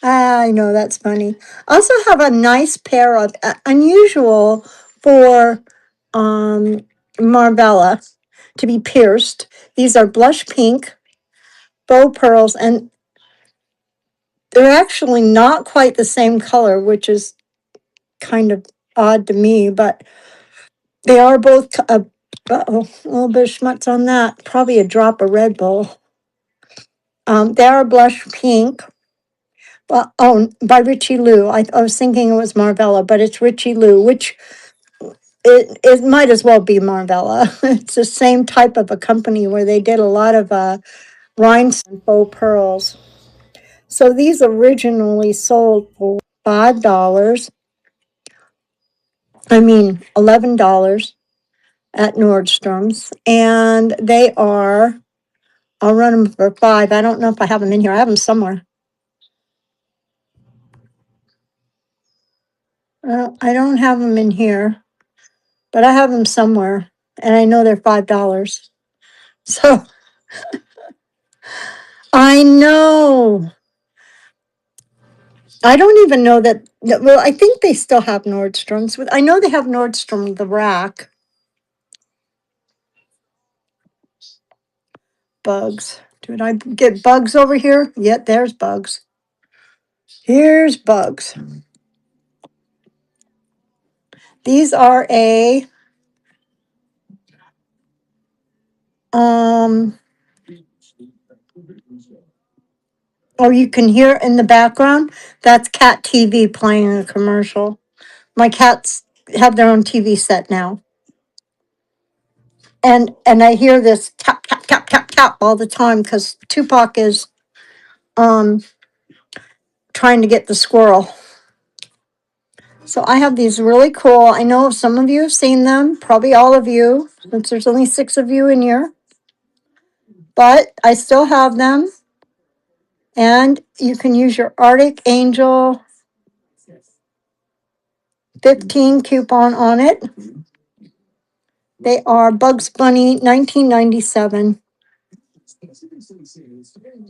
I know that's funny. I also have a nice pair of unusual for um, Marbella to be pierced. These are blush pink faux pearls, and they're actually not quite the same color, which is kind of odd to me, but they are both. Uh-oh, a little bit of schmutz on that. Probably a drop of Red Bull. They are blush pink. Well, oh, by Richie Lou. I was thinking it was Marvella, but it's Richie Lou, which it might as well be Marvella. It's the same type of a company where they did a lot of rhinestone faux pearls. So these originally sold for $5. I mean, $11 at Nordstrom's, and they are. I'll run them for 5. I don't know if I have them in here. I have them somewhere. I don't have them in here, but I have them somewhere, and I know they're $5. So I know. I don't even know that. Well, I think they still have Nordstrom's. I know they have Nordstrom the rack. Bugs. Did I get bugs over here? Yet there's bugs. Here's bugs. These are a um. Oh, you can hear in the background. That's cat TV playing a commercial. My cats have their own TV set now, and I hear this tap tap tap tap tap all the time because Tupac is um trying to get the squirrel. So I have these really cool. I know some of you have seen them, probably all of you, since there's only 6 of you in here. But I still have them, and you can use your Arctic Angel 15 coupon on it. They are Bugs Bunny 1997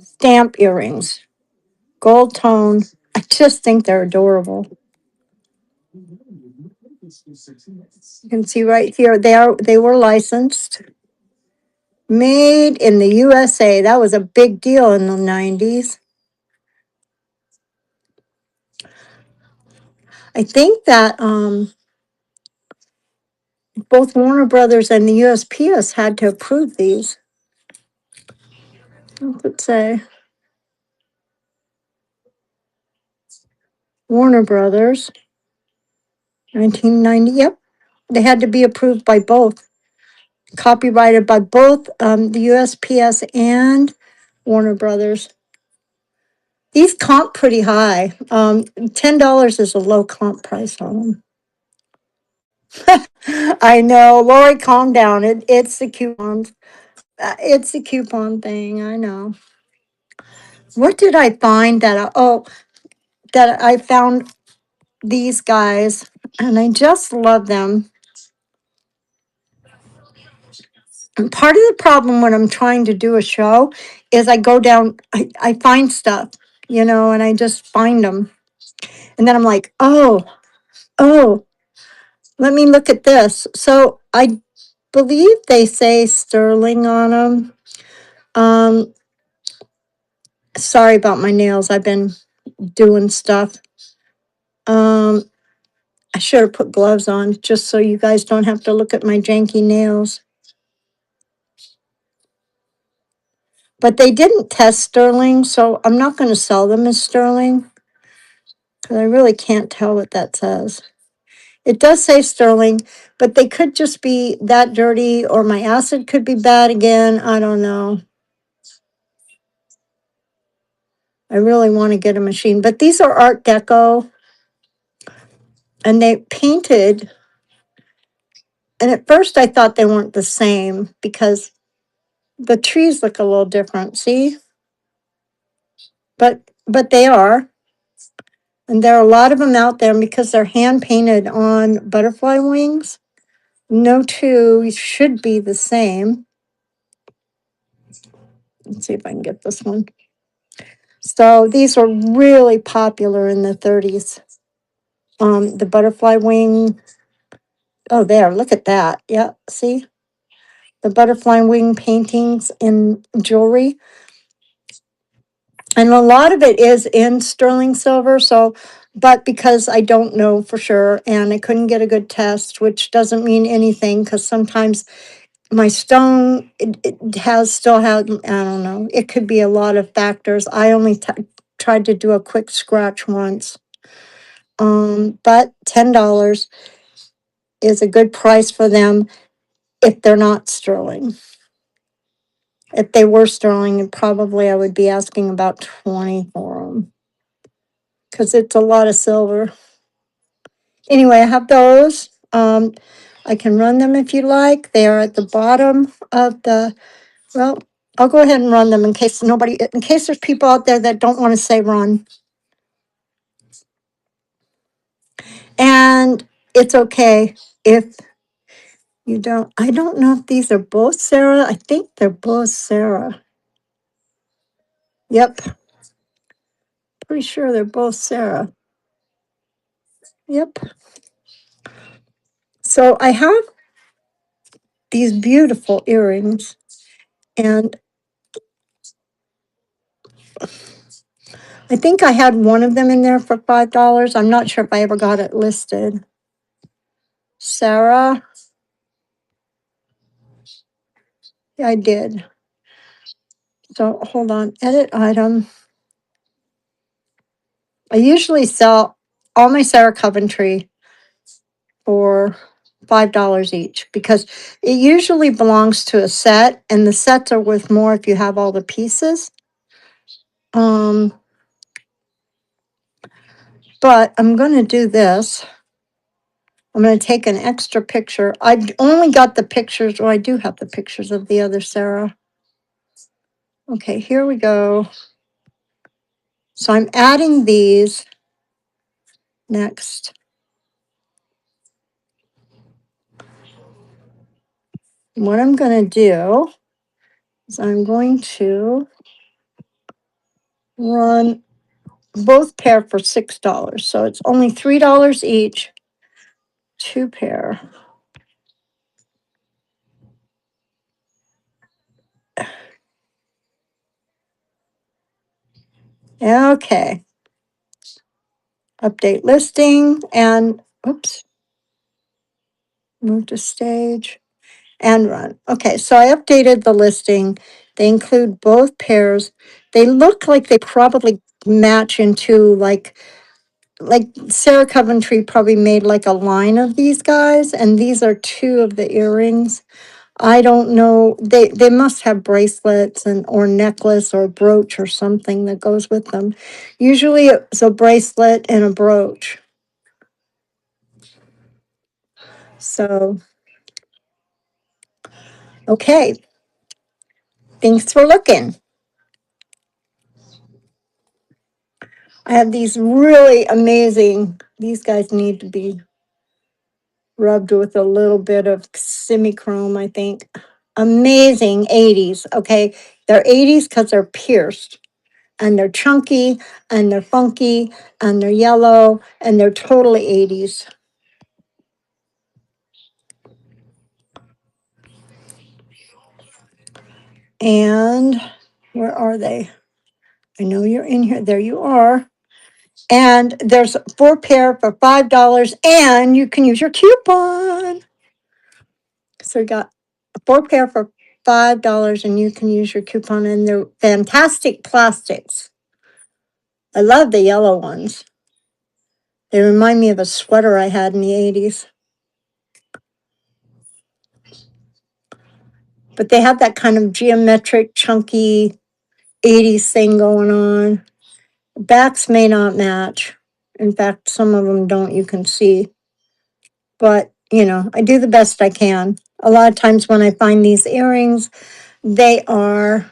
stamp earrings, gold tone. I just think they're adorable. You can see right here they were licensed, made in the USA. That was a big deal in the 90s. I think that both Warner Brothers and the USPS had to approve these. Let's say Warner Brothers, 1990. Yep, they had to be approved by both, copyrighted by both the USPS and Warner Brothers. These comp pretty high. $10 is a low comp price on them. I know, Lori, calm down. It's the coupons. It's the coupon thing. I know. What did I find that I found these guys, and I just love them. And part of the problem when I'm trying to do a show is I go down, I find stuff, and I just find them. And then I'm like, oh, let me look at this. So I believe they say sterling on them. Sorry about my nails. I've been doing stuff. Um, I should have put gloves on just so you guys don't have to look at my janky nails. But they didn't test sterling, so I'm not going to sell them as sterling because I really can't tell what that says. It does say sterling, but they could just be that dirty, or my acid could be bad again. I don't know. I really want to get a machine, but these are Art Deco, and they painted. And at first, I thought they weren't the same because the trees look a little different. See, but they are, and there are a lot of them out there. And because they're hand painted on butterfly wings, no two should be the same. Let's see if I can get this one. So these were really popular in the 30s. The butterfly wing. Oh, there, look at that. Yeah, see? The butterfly wing paintings in jewelry. And a lot of it is in sterling silver. So, but because I don't know for sure and I couldn't get a good test, which doesn't mean anything because sometimes my stone it has still had, I don't know, it could be a lot of factors. I only tried to do a quick scratch once. But $10 is a good price for them if they're not sterling. If they were sterling, probably I would be asking about 20 for them because it's a lot of silver. Anyway, I have those. I can run them if you like. They are at the bottom of the, well, I'll go ahead and run them in case in case there's people out there that don't want to say run. And it's okay if you don't. I don't know if these are both Sarah. I think they're both Sarah. Yep, pretty sure they're both Sarah. Yep. So I have these beautiful earrings, and I think I had one of them in there for $5. I'm not sure if I ever got it listed. Sarah, yeah, I did. So hold on, edit item. I usually sell all my Sarah Coventry for $5 each because it usually belongs to a set, and the sets are worth more if you have all the pieces. Um, but I'm going to do this. I'm going to take an extra picture. I only got the pictures, or I do have the pictures of the other Sarah. Okay, here we go. So I'm adding these next. What I'm going to do is I'm going to run both pair for $6. So it's only $3 each, two pair. Okay. Update listing and oops, move to stage and run. Okay, so I updated the listing. They include both pairs. They look like they probably match into like Sarah Coventry probably made like a line of these guys, and these are two of the earrings. I don't know. They must have bracelets and or necklace or brooch or something that goes with them. Usually it's a bracelet and a brooch. So, okay. Thanks for looking. I have these really amazing, these guys need to be rubbed with a little bit of semi-chrome, I think. Amazing 80s. Okay. They're 80s because they're pierced and they're chunky and they're funky and they're yellow and they're totally 80s. And where are they? I know you're in here. There you are. And there's 4 pair for $5, and you can use your coupon. So we got 4 pair for $5, and you can use your coupon, and they're fantastic plastics. I love the yellow ones. They remind me of a sweater I had in the 80s. But they have that kind of geometric, chunky 80s thing going on. Backs may not match. In fact, some of them don't, you can see. But, I do the best I can. A lot of times when I find these earrings, they are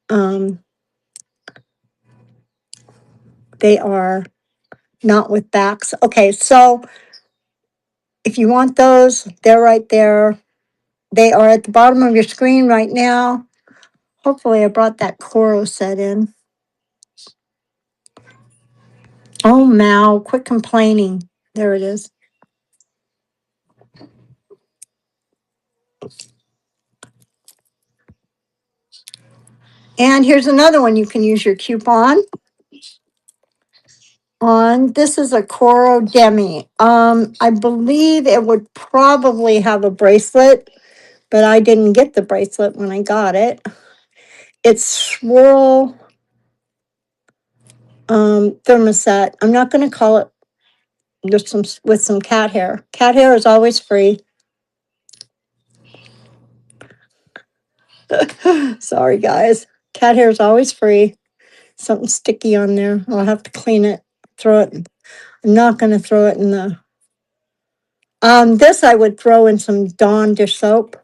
um, they are not with backs. Okay, so if you want those, they're right there. They are at the bottom of your screen right now. Hopefully I brought that Coro set in. Oh, Mal, quit complaining. There it is. And here's another one you can use your coupon on. This is a Coro Demi. I believe it would probably have a bracelet, but I didn't get the bracelet when I got it. It's swirl thermoset. I'm not going to call it just some with some cat hair. Cat hair is always free. Sorry, guys. Cat hair is always free. Something sticky on there. I'll have to clean it. Throw it. I'm not going to throw it in the. This I would throw in some Dawn dish soap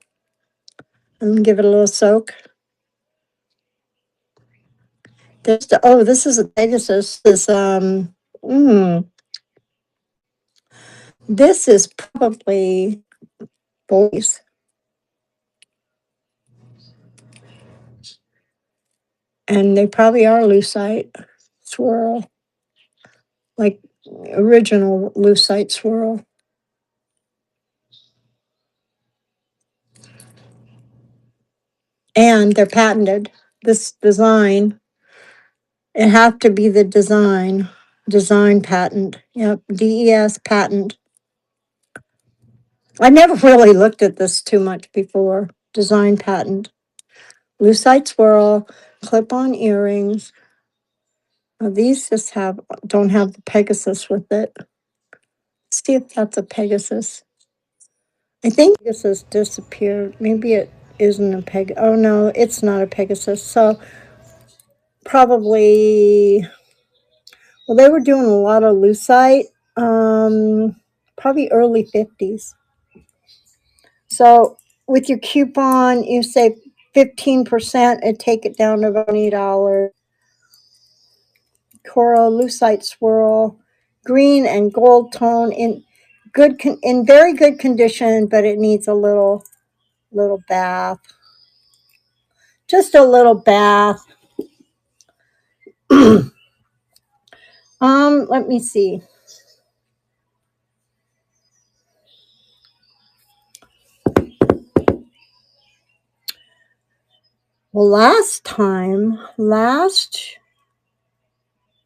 and give it a little soak. This is a Pegasus. This is probably boys, and they probably are lucite swirl, like original lucite swirl. And they're patented. This design, it have to be the design patent. Yep, DES patent. I never really looked at this too much before. Design patent. Lucite swirl, clip-on earrings. Now, these just don't have the Pegasus with it. Let's see if that's a Pegasus. I think Pegasus disappeared. Maybe it isn't a Oh no, it's not a Pegasus. So probably, well, they were doing a lot of lucite, probably early 50s. So with your coupon, you save 15% and take it down to about $20. Coral lucite swirl, green and gold tone in in very good condition, but it needs a little bath. Just a little bath. Let me see. Well,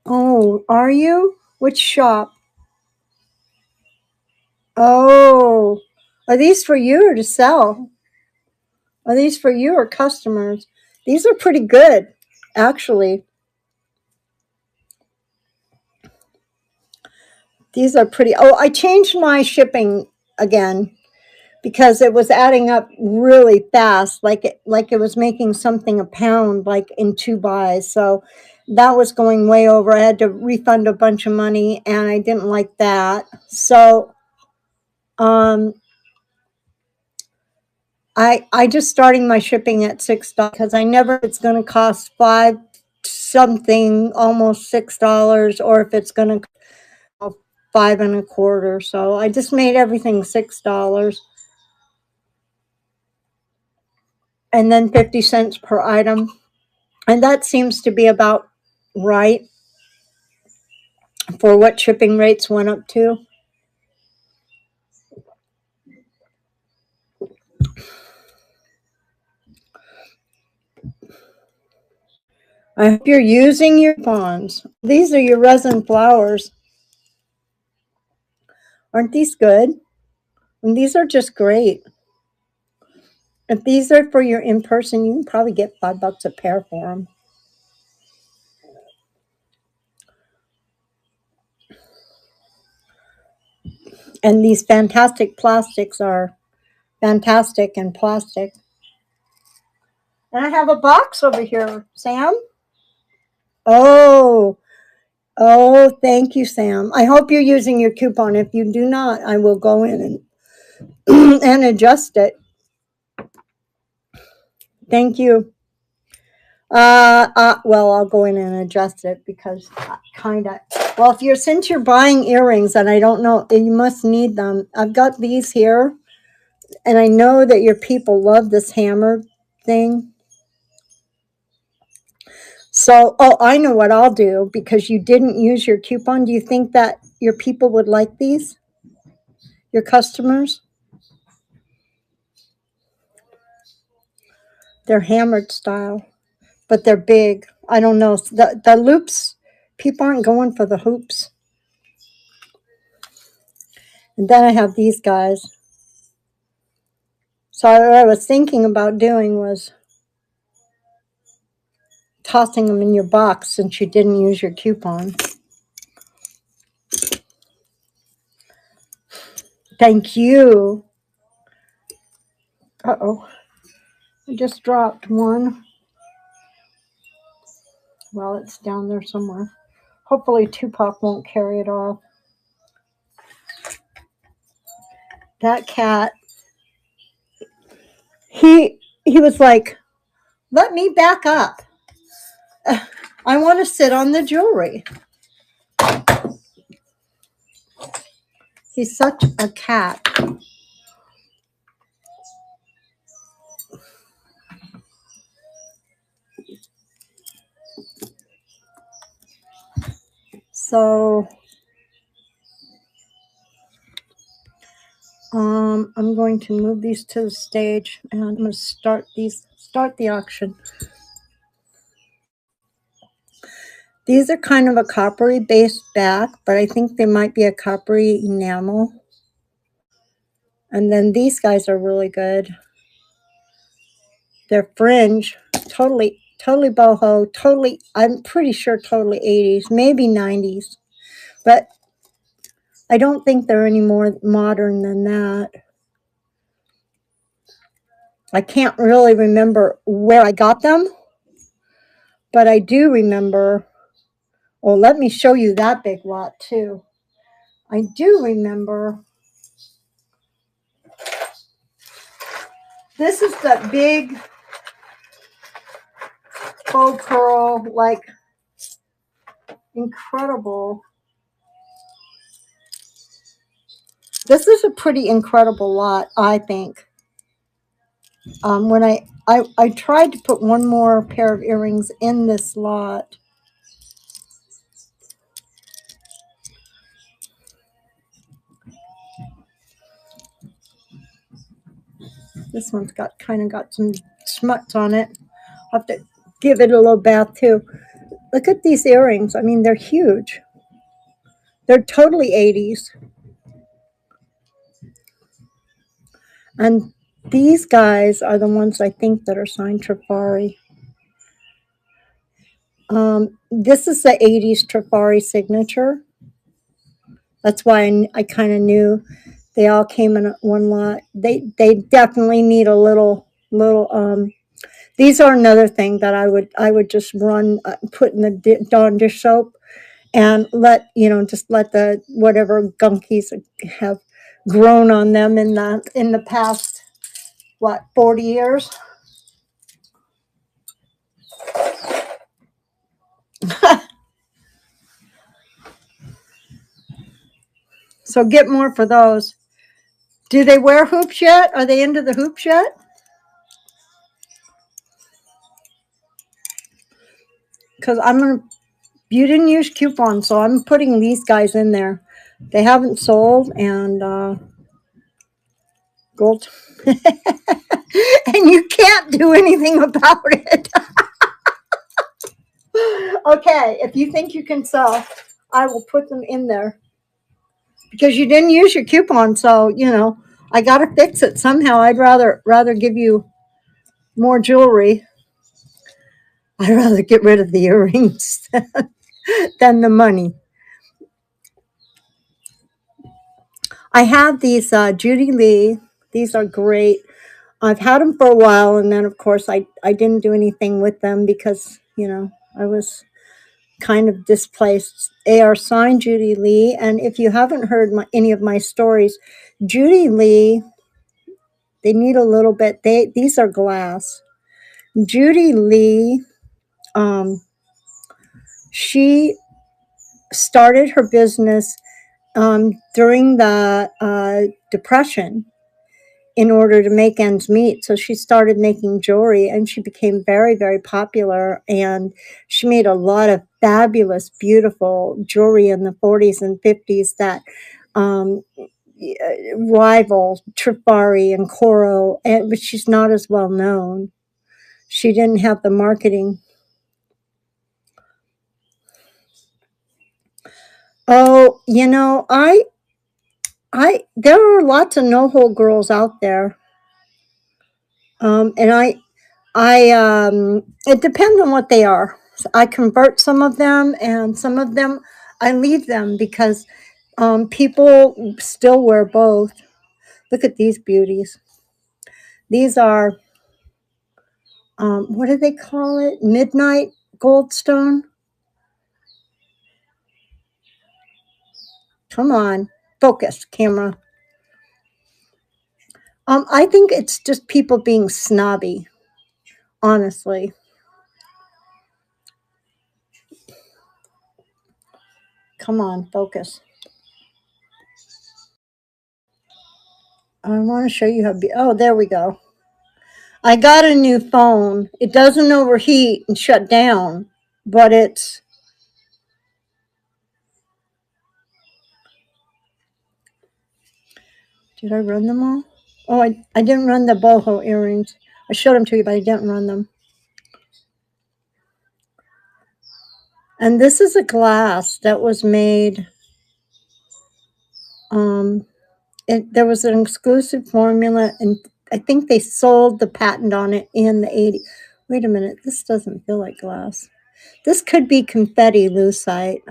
oh, are you? Which shop? Oh, are these for you or to sell? Are these for you or customers? These are pretty good, actually. These are pretty. Oh, I changed my shipping again because it was adding up really fast, like it was making something a pound, like in 2 buys. So that was going way over. I had to refund a bunch of money, and I didn't like that. So I just starting my shipping at $6 because I never it's going to cost five something, almost $6, or if it's going to cost five and a quarter. So I just made everything $6, and then 50 cents per item, and that seems to be about right for what shipping rates went up to. I hope you're using your coupons. These are your resin flowers. Aren't these good? And these are just great. If these are for your in-person, you can probably get $5 a pair for them. And these fantastic plastics are fantastic and plastic. And I have a box over here, Sam. Oh, thank you, Sam. I hope you're using your coupon. If you do not, I will go in and and adjust it. Thank you. Well, I'll go in and adjust it because well, since you're buying earrings, and I don't know, you must need them. I've got these here, and I know that your people love this hammer thing. So, oh, I know what I'll do because you didn't use your coupon. Do you think that your people would like these? Your customers? They're hammered style, but they're big. I don't know. The loops, people aren't going for the hoops. And then I have these guys. So what I was thinking about doing was tossing them in your box since you didn't use your coupon. Thank you. Uh-oh. I just dropped one. Well, it's down there somewhere. Hopefully Tupac won't carry it off. That cat, he was like, let me back up. I want to sit on the jewelry. He's such a cat. So I'm going to move these to the stage and I'm going to start the auction. These are kind of a coppery based back, but I think they might be a coppery enamel. And then these guys are really good. They're fringe, totally boho, totally, I'm pretty sure totally 80s, maybe 90s. But I don't think they're any more modern than that. I can't really remember where I got them, but I do remember, well, let me show you that big lot too. I do remember, this is that big faux pearl, like incredible. This is a pretty incredible lot, I think. When I tried to put one more pair of earrings in this lot. This one's got some smuts on it. I'll have to give it a little bath too. Look at these earrings. I mean, they're huge. They're totally 80s. And these guys are the ones I think that are signed Trifari. This is the 80s Trifari signature. That's why I kind of knew they all came in one lot. They definitely need a little. These are another thing that I would just run, put in the Dawn dish soap, and just let the whatever gunkies have grown on them in the past 40 years. So get more for those. Do they wear hoops yet? Are they into the hoops yet? Because you didn't use coupons, so I'm putting these guys in there. They haven't sold, and gold. And you can't do anything about it. Okay, if you think you can sell, I will put them in there. Because you didn't use your coupon, so I got to fix it somehow. I'd rather give you more jewelry. I'd rather get rid of the earrings than the money. I have these Judy Lee. These are great. I've had them for a while, and then of course I didn't do anything with them because I was kind of displaced. They are signed Judy Lee, and if you haven't heard any of my stories, Judy Lee, they need a little bit. These are glass. Judy Lee, she started her business during the Depression, in order to make ends meet. So she started making jewelry and she became very, very popular. And she made a lot of fabulous, beautiful jewelry in the 40s and 50s that um, rival Trifari and Coro, but she's not as well known. She didn't have the marketing. Oh, there are lots of no-hole girls out there. And it depends on what they are. I convert some of them, and some of them I leave them because people still wear both. Look at these beauties. These are, what do they call it? Midnight goldstone. Come on, focus, camera. I think it's just people being snobby, honestly. Come on, focus. I want to show you how. Oh, there we go. I got a new phone. It doesn't overheat and shut down, but it's. Did I run them all? Oh, I didn't run the boho earrings. I showed them to you, but I didn't run them. And this is a glass that was made. There was an exclusive formula, and I think they sold the patent on it in the 80s. Wait a minute, this doesn't feel like glass. This could be confetti lucite.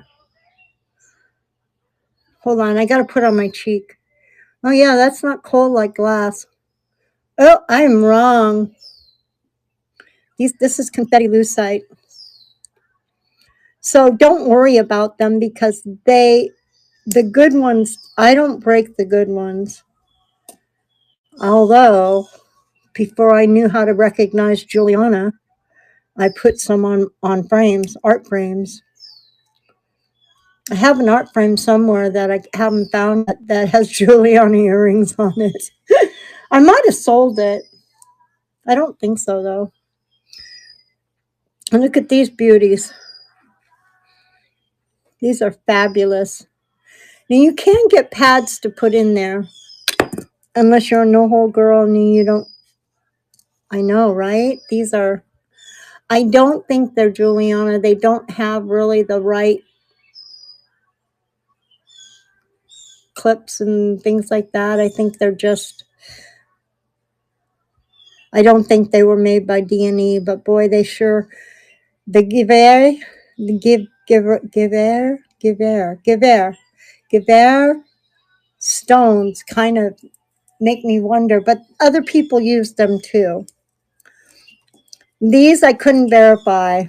Hold on, I got to put on my cheek. Oh yeah, that's not cold like glass. Oh, I'm wrong. This is confetti lucite. So don't worry about them because the good ones, I don't break the good ones. Although, before I knew how to recognize Juliana, I put some on frames, art frames. I have an art frame somewhere that I haven't found that has Juliana earrings on it. I might have sold it. I don't think so, though. And look at these beauties. These are fabulous. Now, you can get pads to put in there, unless you're a no-hole girl and you don't. I know, right? These are. I don't think they're Juliana. They don't have really the right clips and things like that. I think they're just. I don't think they were made by D&E, but boy, they sure. The Giver stones kind of make me wonder, but other people use them too. These I couldn't verify.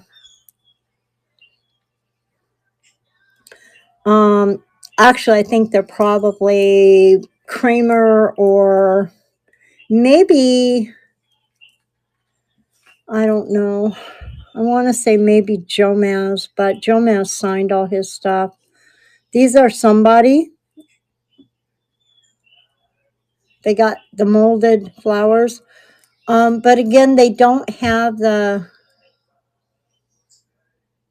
Actually, I think they're probably Kramer or maybe, I don't know. I want to say maybe Joe Maz, but Joe Maz signed all his stuff. These are somebody. They got the molded flowers. But again, they don't have the.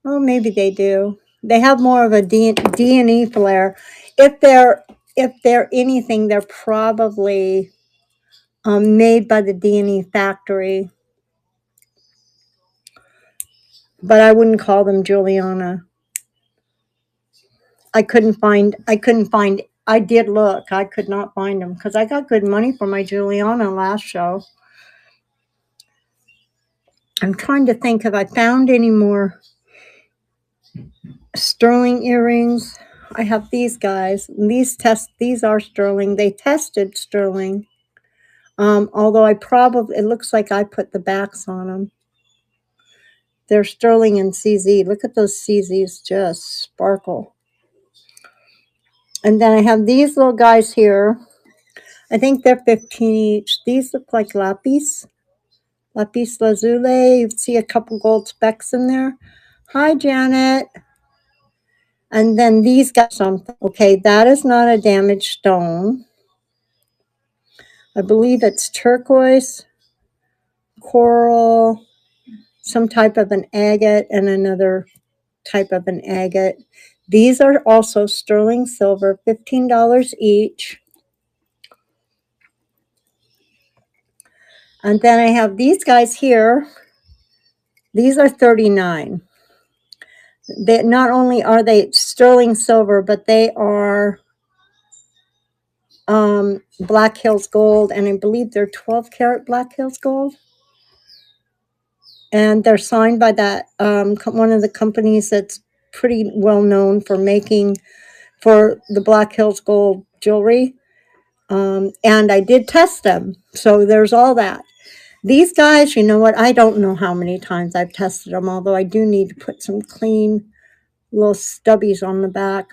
Oh, maybe they do. They have more of a D&E flair. If they're anything, they're probably made by the D&E factory. But I wouldn't call them Juliana. I did look. I could not find them because I got good money for my Juliana last show. I'm trying to think if I found any more sterling earrings. I have these guys. These are sterling. They tested sterling. Although it looks like I put the backs on them. They're sterling and CZ. Look at those CZs just sparkle. And then I have these little guys here. I think they're 15 each. These look like lapis lazuli. You see a couple gold specks in there. Hi, Janet. And then these got something. Okay, that is not a damaged stone. I believe it's turquoise, coral, some type of an agate, and another type of an agate. These are also sterling silver, $15 each. And then I have these guys here. These are 39. They not only are they sterling silver, but they are Black Hills gold, and I believe they're 12 karat Black Hills gold. And they're signed by that one of the companies that's pretty well known for making for the Black Hills gold jewelry. And I did test them, so there's all that. These guys, you know what? I don't know how many times I've tested them, although I do need to put some clean little stubbies on the back,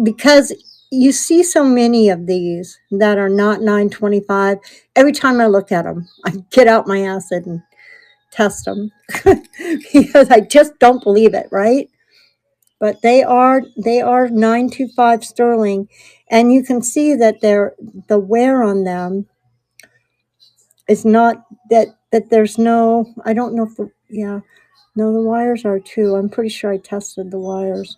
because you see so many of these that are not 925. Every time I look at them, I get out my acid and test them because I just don't believe it, right? But they are 925 sterling, and you can see that the wear on them is not that there's no, I don't know if yeah, no, the wires are too. I'm pretty sure I tested the wires.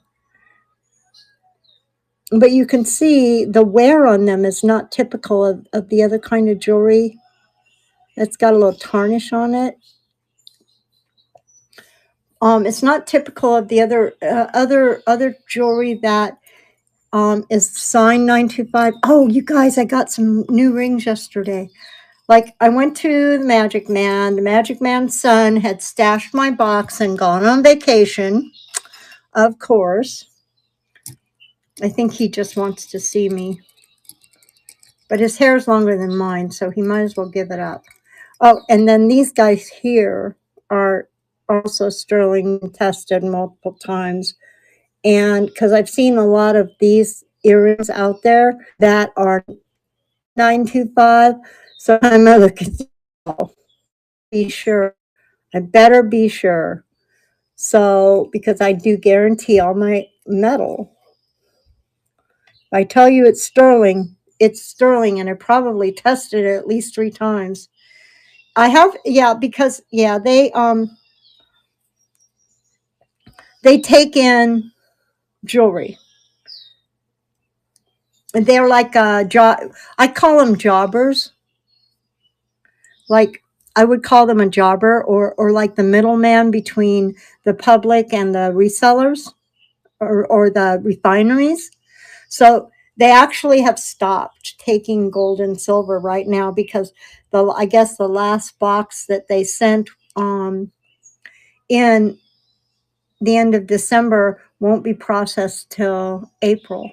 But you can see the wear on them is not typical of the other kind of jewelry that's got a little tarnish on it. It's not typical of the other jewelry that is signed 925. Oh, you guys, I got some new rings yesterday. Like, I went to the Magic Man. The Magic Man's son had stashed my box and gone on vacation, of course. I think he just wants to see me. But his hair's longer than mine, so he might as well give it up. Oh, and then these guys here are also sterling tested multiple times. And because I've seen a lot of these earrings out there that are 925, so I'm gonna look at, be sure. I better be sure. So, because I do guarantee all my metal. If I tell you it's sterling, and I probably tested it at least 3 times. I have, yeah, because yeah, they take in jewelry. And they're like I call them jobbers. Like, I would call them a jobber, or like the middleman between the public and the resellers, or the refineries. So they actually have stopped taking gold and silver right now, because I guess the last box that they sent in the end of December won't be processed till April.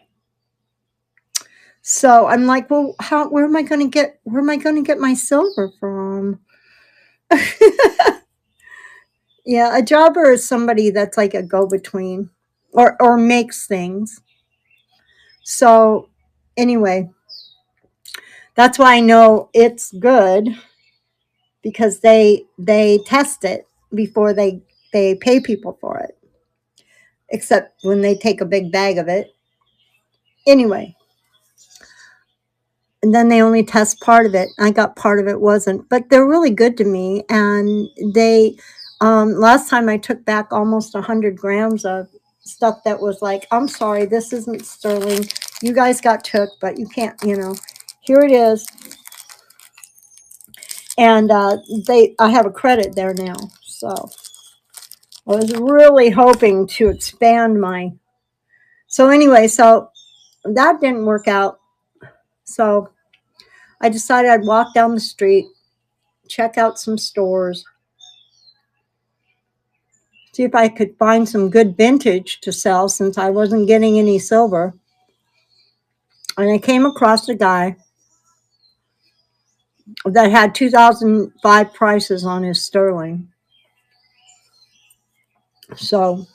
So I'm like, well, where am I going to get my silver from? Yeah, a jobber is somebody that's like a go-between, or makes things. So anyway, that's why I know it's good, because they test it before they pay people for it. Except when they take a big bag of it. Anyway, and then they only test part of it. I got part of it wasn't, but they're really good to me. And they, last time I took back almost 100 grams of stuff that was like, I'm sorry, this isn't sterling. You guys got took, but you can't, here it is. And I have a credit there now. So I was really hoping to expand my, so anyway, so that didn't work out. So I decided I'd walk down the street, check out some stores, see if I could find some good vintage to sell, since I wasn't getting any silver. And I came across a guy that had 2005 prices on his sterling. So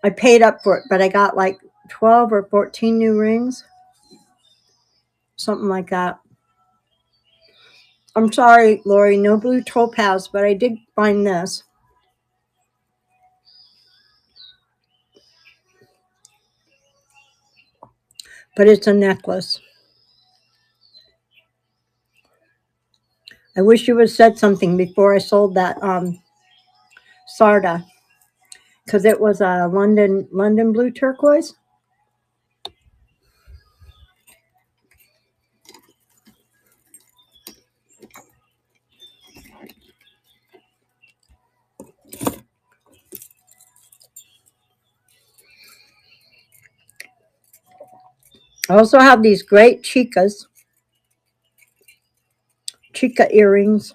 I paid up for it, but I got like 12 or 14 new rings, something like that. I'm sorry, Lori, no blue topaz, but I did find this. But it's a necklace. I wish you would have said something before I sold that Sarda, because it was a London blue turquoise. I also have these great chica earrings.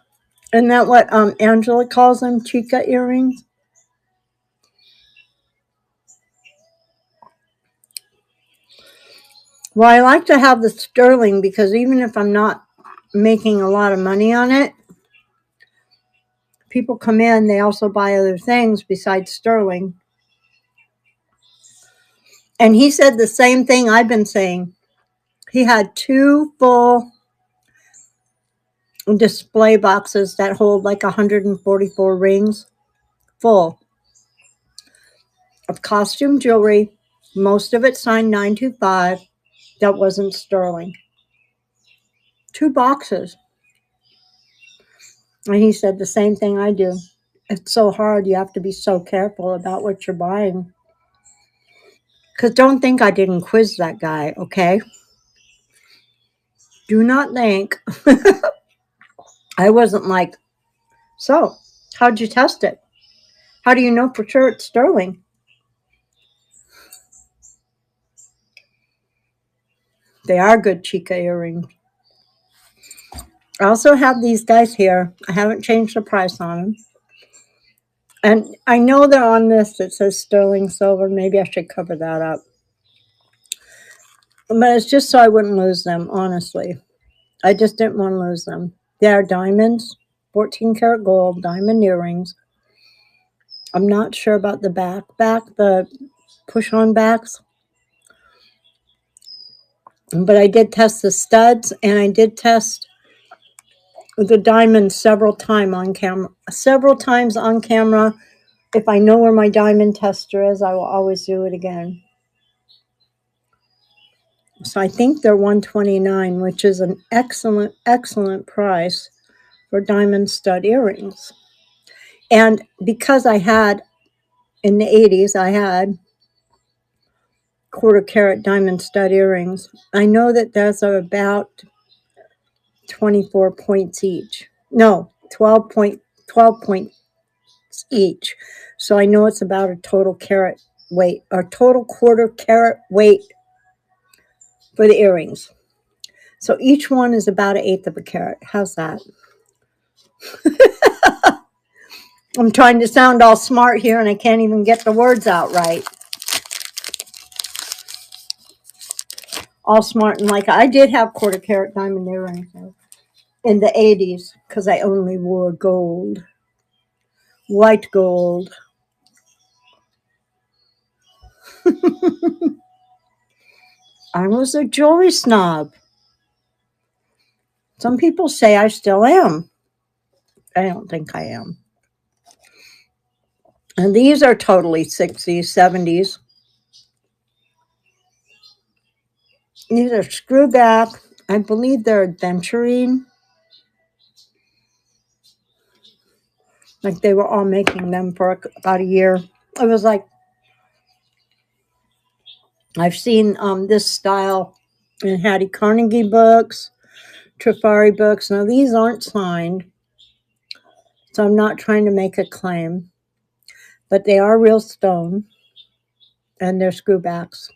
Isn't that what Angela calls them? Chica earrings? Well, I like to have the sterling because even if I'm not making a lot of money on it, people come in, they also buy other things besides sterling. And he said the same thing I've been saying. He had 2 full display boxes that hold like 144 rings full of costume jewelry, most of it signed 925, that wasn't sterling. 2 boxes. And he said the same thing I do. It's so hard. You have to be so careful about what you're buying. Because don't think I didn't quiz that guy, okay? Do not think I wasn't like, so how'd you test it? How do you know for sure it's sterling? They are good chica earrings. I also have these guys here. I haven't changed the price on them. And I know they're on this that says sterling silver. Maybe I should cover that up. But it's just so I wouldn't lose them, honestly. I just didn't want to lose them. They are diamonds, 14 karat gold, diamond earrings. I'm not sure about the the push-on backs. But I did test the studs, and I did test the diamonds several times on camera. If I know where my diamond tester is, I will always do it again. So I think they're $129, which is an excellent price for diamond stud earrings. And because I had, in the 80s, I had quarter carat diamond stud earrings, I know that those are about 24 points each. No, 12 points each. So I know it's about a total carat weight, or total quarter carat weight for the earrings. So each one is about 1/8 of a carat. How's that? I'm trying to sound all smart here and I can't even get the words out right. All smart and like I did have quarter carat diamond earrings in the 80s because I only wore gold, white gold. I was a jewelry snob. Some people say I still am. I don't think I am. And these are totally 60s, 70s. These are screw back. I believe they're adventuring. Like they were all making them for about a year. It was like, I've seen this style in Hattie Carnegie books, Trifari books. Now these aren't signed, so I'm not trying to make a claim, but they are real stone and they're screwbacks.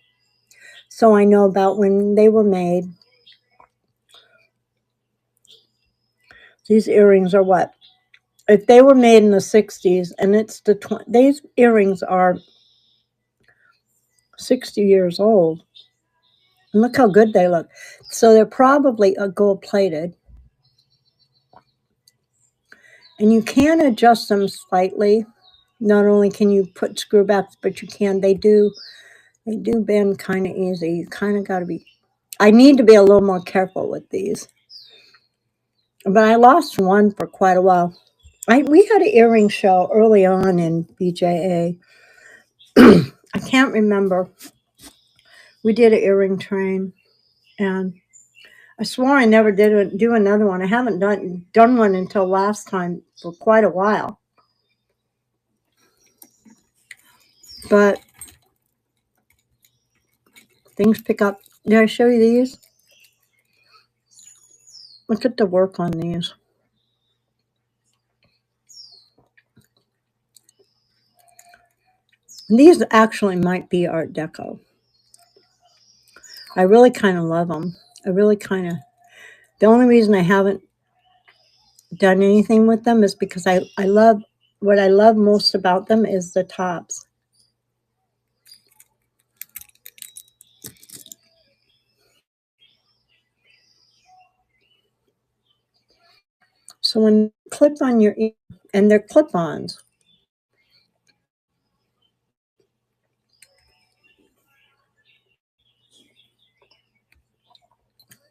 So I know about when they were made. These earrings are what? If they were made in the 60s and it's these earrings are 60 years old. And look how good they look. So they're probably gold plated. And you can adjust them slightly. Not only can you put screwbacks, but you can, they do bend kind of easy. You kind of got to be, I need to be a little more careful with these. But I lost one for quite a while. We had an earring show early on in BJA. I can't remember. We did an earring train, and I swore I never do another one. I haven't done one until last time for quite a while. But things pick up. Did I show you these? Look at the work on these. These actually might be Art Deco. I really kind of love them. I really kind of. The only reason I haven't done anything with them is because I love what I love most about them is the tops. So when you clip on your ear, and they're clip-ons,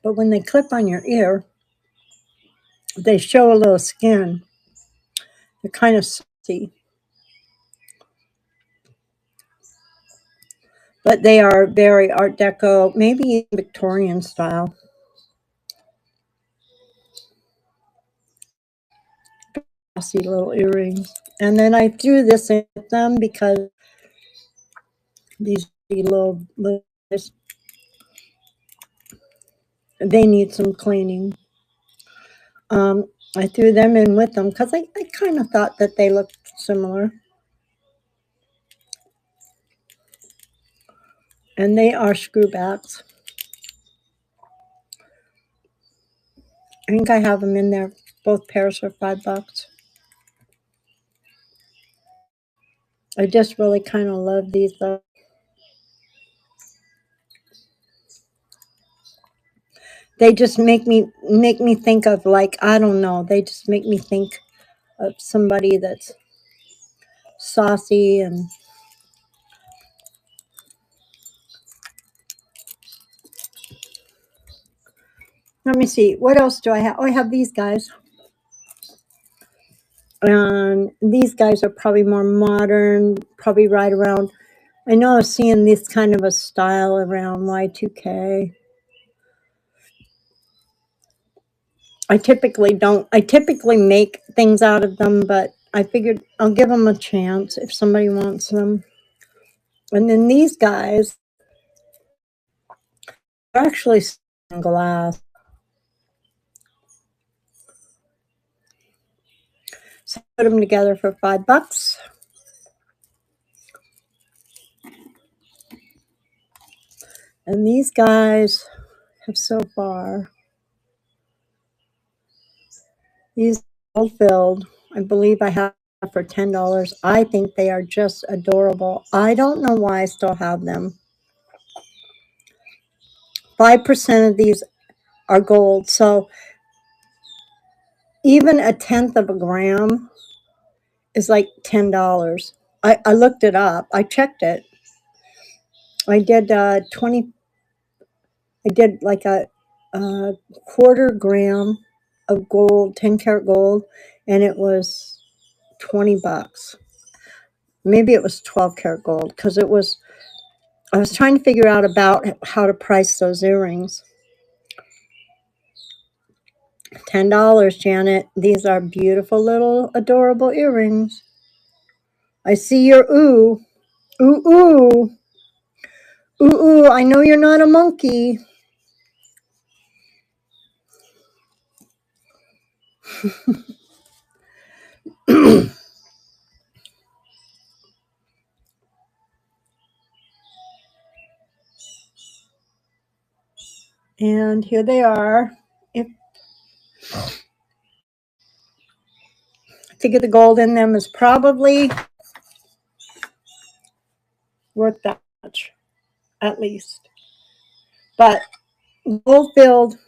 but when they clip on your ear, they show a little skin. They're kind of salty, but they are very Art Deco, maybe Victorian style. Classy little earrings. And then I threw this in with them because these little guys, they need some cleaning. I threw them in with them because I kind of thought that they looked similar. And they are screwbacks. I think I have them in there, both pairs for $5. I just really kind of love these though. They just make me think of, like, I don't know, they just make me think of somebody that's saucy. And let me see, what else do I have? Oh, I have these guys. And these guys are probably more modern, probably right around. I know I was seeing this kind of a style around Y2K. I typically make things out of them, but I figured I'll give them a chance if somebody wants them. And then these guys are actually stained glass. So I put them together for $5. And these guys have so far, these gold filled, I believe I have for $10. I think they are just adorable. I don't know why I still have them. 5% of these are gold. So even a tenth of a gram is like $10. I looked it up. I checked it. I did 20. I did like a quarter gram of gold, 10 karat gold, and it was $20. Maybe it was 12 karat gold because it was. I was trying to figure out about how to price those earrings. $10, Janet. These are beautiful little adorable earrings. I see your ooh. Ooh, ooh. Ooh, ooh. I know you're not a monkey. And here they are. If to get the gold in them is probably worth that much, at least. But gold filled,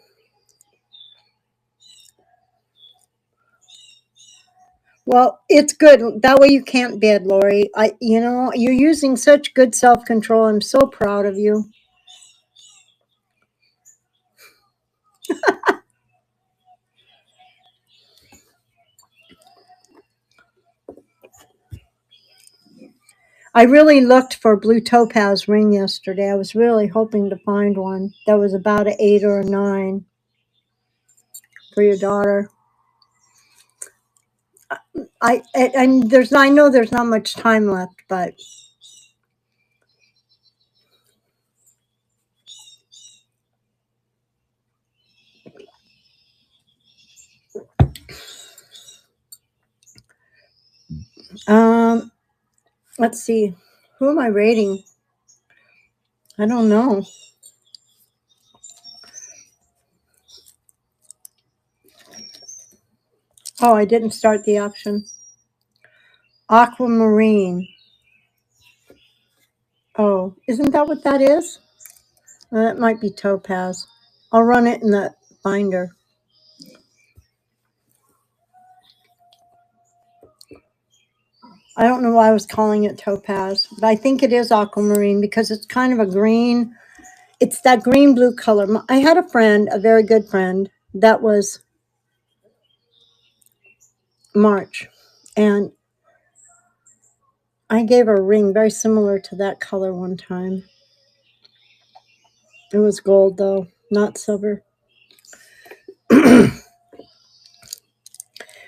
well, it's good. That way you can't bid, Lori. You're using such good self control. I'm so proud of you. I really looked for blue topaz ring yesterday. I was really hoping to find one that was about an 8 or a 9. for your daughter. And I know there's not much time left, but um, let's see. Who am I rating? I don't know. Oh, I didn't start the option. Aquamarine. Oh, isn't that what that is? That might be topaz. I'll run it in the binder. I don't know why I was calling it topaz, but I think it is aquamarine because it's kind of a green. It's that green blue color. I had a friend, a very good friend, that was March, and I gave her a ring very similar to that color one time. It was gold though, not silver.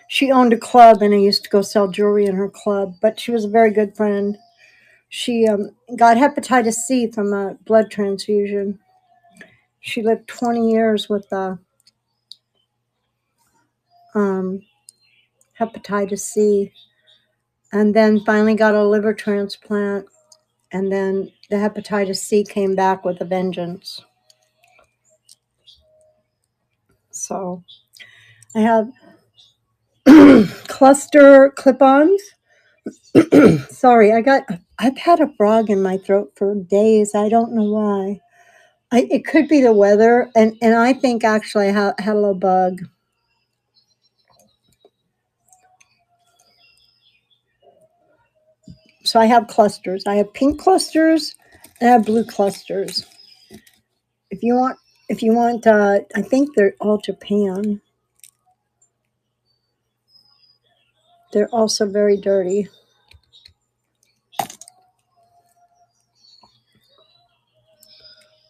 She owned a club, and I used to go sell jewelry in her club, but she was a very good friend. She got hepatitis C from a blood transfusion. She lived 20 years with um, hepatitis C, and then finally got a liver transplant, and then the hepatitis C came back with a vengeance. So I have cluster clip-ons. Sorry, I've had a frog in my throat for days. I don't know why. It could be the weather, and I think actually I had a little bug. So I have clusters. I have pink clusters and I have blue clusters. If you want, I think they're all Japan. They're also very dirty.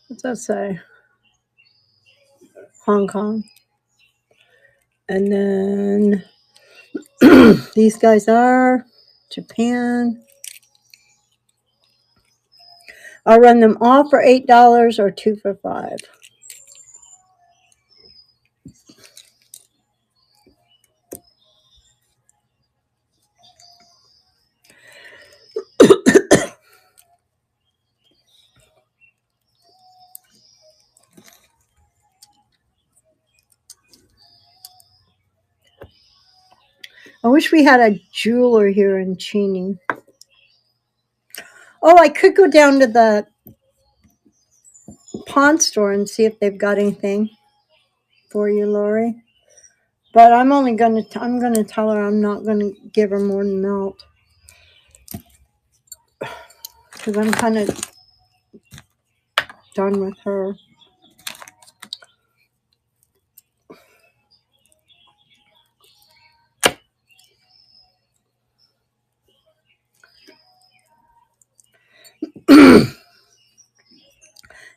What's that say? Hong Kong. And then these guys are Japan. I'll run them all for $8 or 2 for $5. I wish we had a jeweler here in Cheney. Oh, I could go down to the pawn store and see if they've got anything for you, Lori. But I'm gonna tell her I'm not gonna give her more than melt because I'm kind of done with her.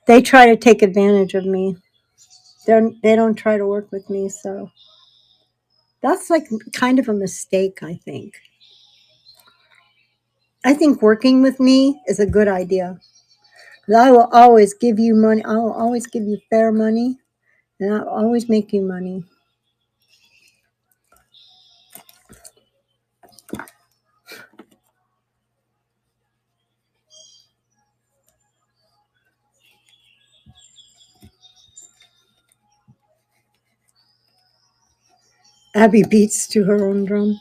They try to take advantage of me. They don't try to work with me, so that's like kind of a mistake, I think. I think working with me is a good idea. 'Cause I will always give you money. I will always give you fair money, and I'll always make you money. Abby beats to her own drum.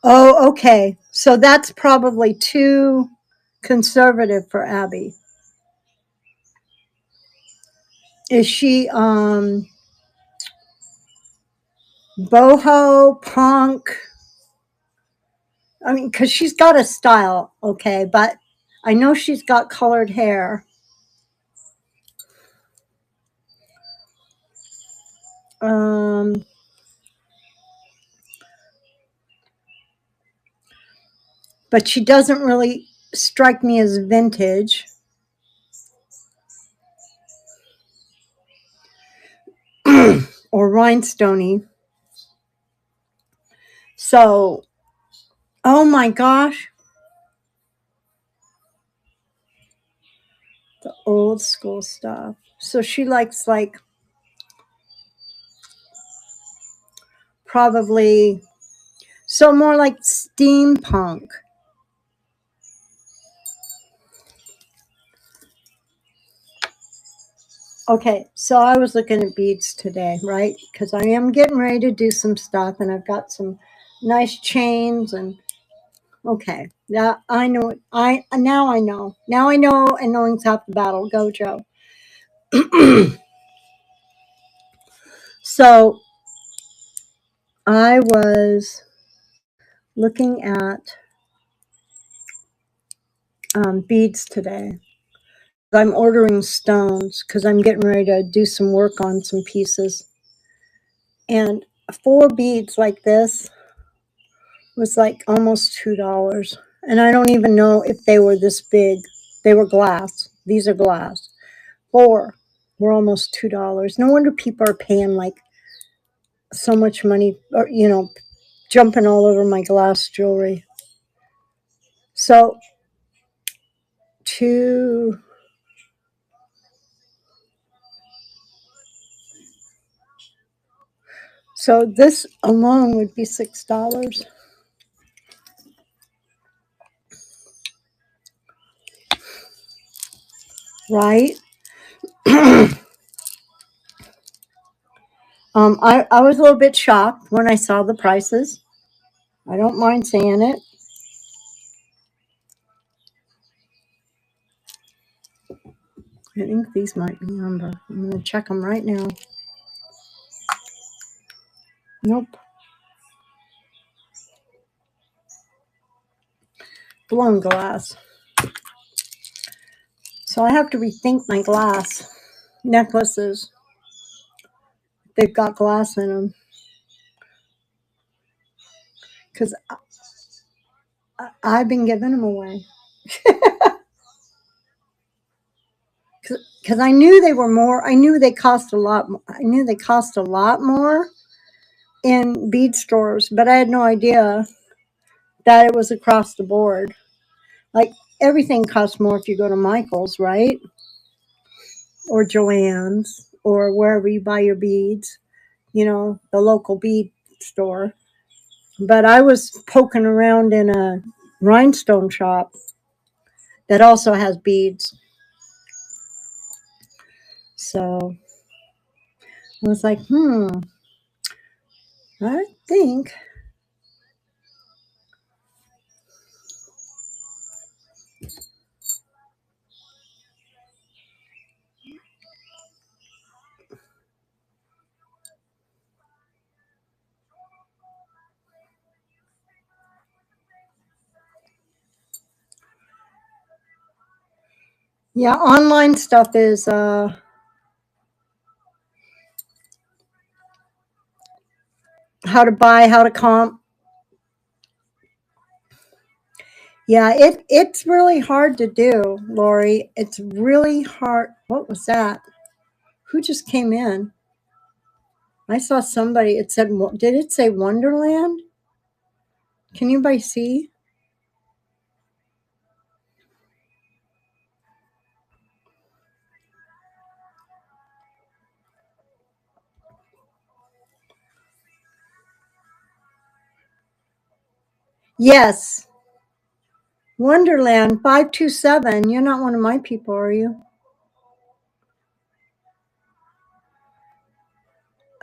Oh, okay. So that's probably too conservative for Abby. Is she boho punk? I mean, because she's got a style, okay, but I know she's got colored hair. Um, but she doesn't really strike me as vintage. Or rhinestoney. So, oh my gosh, the old school stuff. So she likes like probably so more like steampunk. Okay, so I was looking at beads today, right? Because I am getting ready to do some stuff, and I've got some nice chains. And okay, yeah, I know. Now I know, and knowing's half the battle. Go, Joe. So I was looking at beads today. I'm ordering stones because I'm getting ready to do some work on some pieces. And 4 beads like this was like almost $2. And I don't even know if they were this big. They were glass. These are glass. 4 were almost $2. No wonder people are paying like so much money, or, jumping all over my glass jewelry. So, two, so this alone would be $6, right? I was a little bit shocked when I saw the prices. I don't mind saying it. I think these might be number. I'm going to check them right now. Nope. Blown glass. So I have to rethink my glass necklaces. They've got glass in them. Because I've been giving them away. Because I knew they were more. I knew they cost a lot. I knew they cost a lot more in bead stores, but I had no idea that it was across the board. Like everything costs more if you go to Michael's, right? Or Joann's, or wherever you buy your beads, the local bead store. But I was poking around in a rhinestone shop that also has beads. So I was like, I think. Yeah, online stuff is how to buy, how to comp. Yeah, it's really hard to do, Lori. It's really hard. What was that? Who just came in? I saw somebody. It said, did it say Wonderland? Can anybody see? Yes, Wonderland 527. You're not one of my people, are you?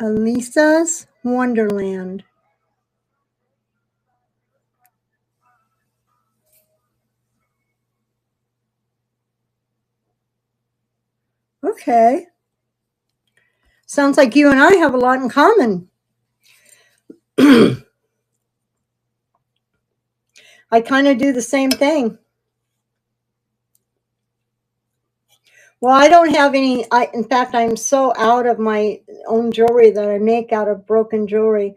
Elisa's Wonderland. Okay. Sounds like you and I have a lot in common. I kind of do the same thing. Well, I don't have any. In fact, I'm so out of my own jewelry that I make out of broken jewelry.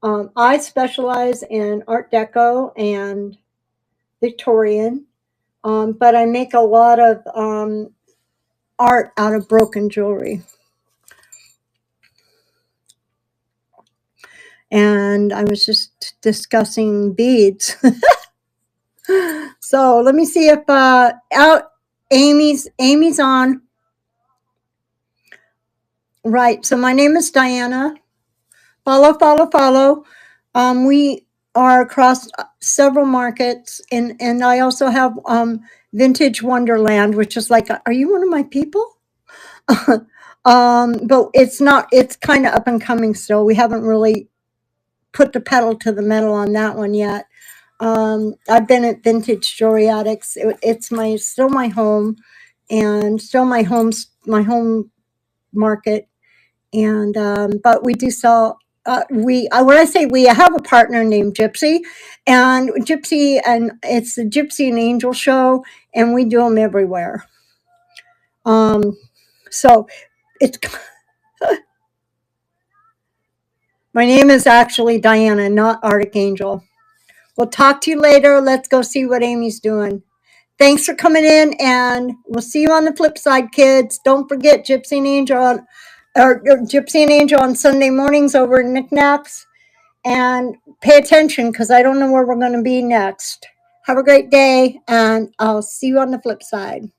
I specialize in Art Deco and Victorian, but I make a lot of art out of broken jewelry. And I was just discussing beads. So let me see if out Amy's on. Right. So my name is Diana. Follow, follow, follow. We are across several markets, and I also have Vintage Wonderland, which is like, are you one of my people? But it's not. It's kind of up and coming still. We haven't really put the pedal to the metal on that one yet. I've been at Vintage Jewelry Addicts. It's my still my home, and still my home market. And but we do sell. When I say we, I have a partner named Gypsy, and it's the Gypsy and Angel show, and we do them everywhere. So it's my name is actually Diana, not Arctic Angel. We'll talk to you later. Let's go see what Amy's doing. Thanks for coming in, and we'll see you on the flip side, kids. Don't forget Gypsy and Angel or Gypsy and Angel on Sunday mornings over at Knickknacks. And pay attention because I don't know where we're going to be next. Have a great day, and I'll see you on the flip side.